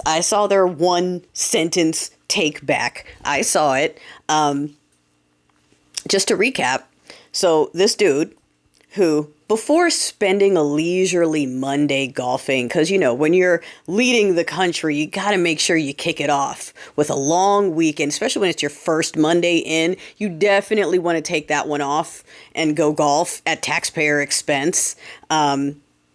I saw their one sentence take back. I saw it. Just to recap, so this dude who, before spending a leisurely Monday golfing, because, when you're leading the country, you got to make sure you kick it off with a long weekend, especially when it's your first Monday in. You definitely want to take that one off and go golf at taxpayer expense.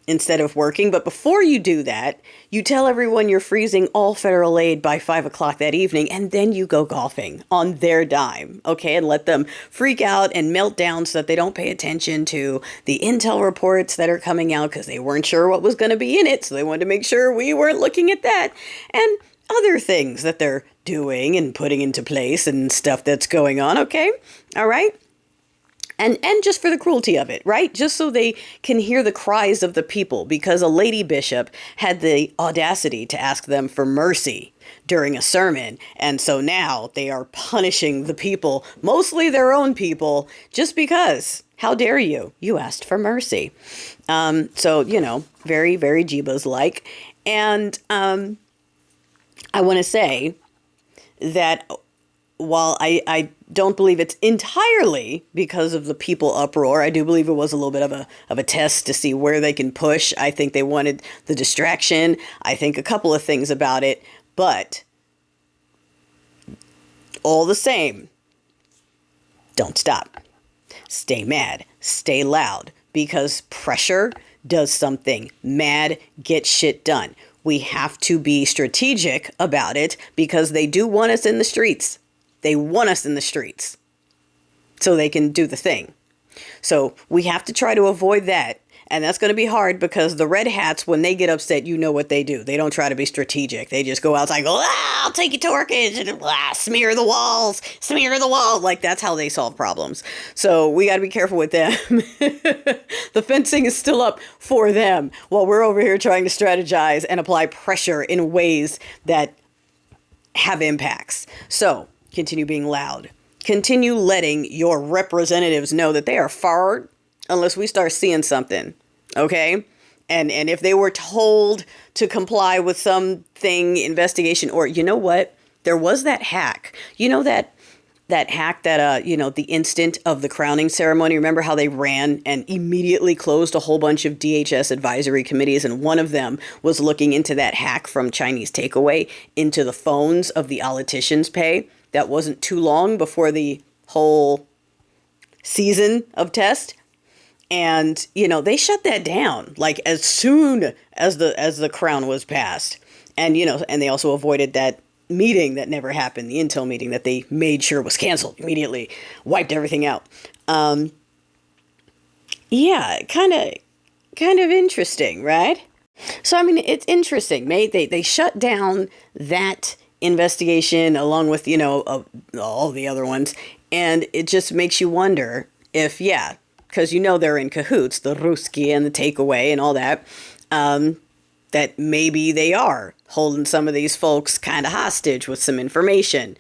Instead of working. But before you do that, you tell everyone you're freezing all federal aid by 5 o'clock that evening, and then you go golfing on their dime, okay? And let them freak out and melt down so that they don't pay attention to the intel reports that are coming out because they weren't sure what was going to be in it. So they wanted to make sure we weren't looking at that. And other things that they're doing and putting into place and stuff that's going on, okay? All right? And just for the cruelty of it, right? Just so they can hear the cries of the people, because a lady bishop had the audacity to ask them for mercy during a sermon. And so now they are punishing the people, mostly their own people, just because. How dare you? You asked for mercy. So, very, very Jeebus-like. And I want to say that while I don't believe it's entirely because of the people uproar, I do believe it was a little bit of a test to see where they can push. I think they wanted the distraction. I think a couple of things about it, but all the same, don't stop. Stay mad. Stay loud, because pressure does something. Mad gets shit done. We have to be strategic about it because they do want us in the streets. They want us in the streets so they can do the thing. So we have to try to avoid that. And that's going to be hard because the red hats, when they get upset, you know what they do. They don't try to be strategic. They just go outside and go, I'll take you to Orchid, and smear the walls, smear the wall. Like, that's how they solve problems. So we got to be careful with them. The fencing is still up for them while we're over here trying to strategize and apply pressure in ways that have impacts. So continue being loud. Continue letting your representatives know that they are fired unless we start seeing something, okay? And if they were told to comply with something, investigation, or you know what? There was that hack. You know that hack that, the instant of the crowning ceremony, remember how they ran and immediately closed a whole bunch of DHS advisory committees, and one of them was looking into that hack from Chinese takeaway into the phones of the politicians' pay. That wasn't too long before the whole season of test. And, they shut that down like as soon as the crown was passed. And, and they also avoided that meeting that never happened, the intel meeting that they made sure was canceled, immediately wiped everything out. Yeah, kind of interesting, right? So, I mean, it's interesting, mate. They shut down that investigation along with, all the other ones. And it just makes you wonder if, because they're in cahoots, the Ruski and the takeaway and all that, that maybe they are holding some of these folks kind of hostage with some information.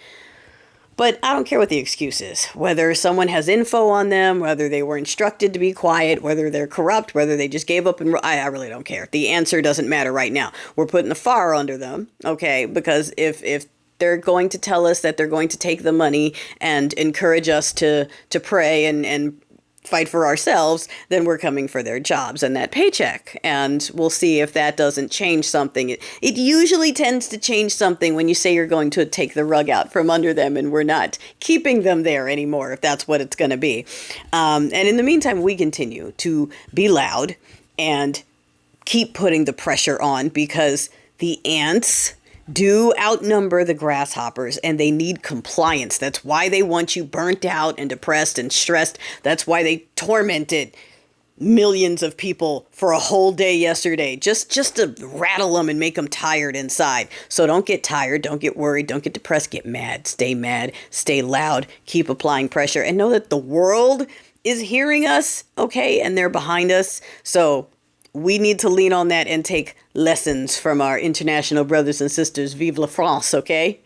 But I don't care what the excuse is, whether someone has info on them, whether they were instructed to be quiet, whether they're corrupt, whether they just gave up, and I really don't care. The answer doesn't matter right now. We're putting the fire under them, okay? Because if they're going to tell us that they're going to take the money and encourage us to pray and fight for ourselves, then we're coming for their jobs and that paycheck. And we'll see if that doesn't change something. It usually tends to change something when you say you're going to take the rug out from under them and we're not keeping them there anymore, if that's what it's going to be. And in the meantime, we continue to be loud and keep putting the pressure on, because the ants do outnumber the grasshoppers, and they need compliance. That's why they want you burnt out and depressed and stressed. That's why they tormented millions of people for a whole day yesterday, just to rattle them and make them tired inside. So don't get tired, don't get worried, don't get depressed, get mad, stay loud, keep applying pressure, and know that the world is hearing us, okay, and they're behind us. So we need to lean on that and take lessons from our international brothers and sisters. Vive la France, okay?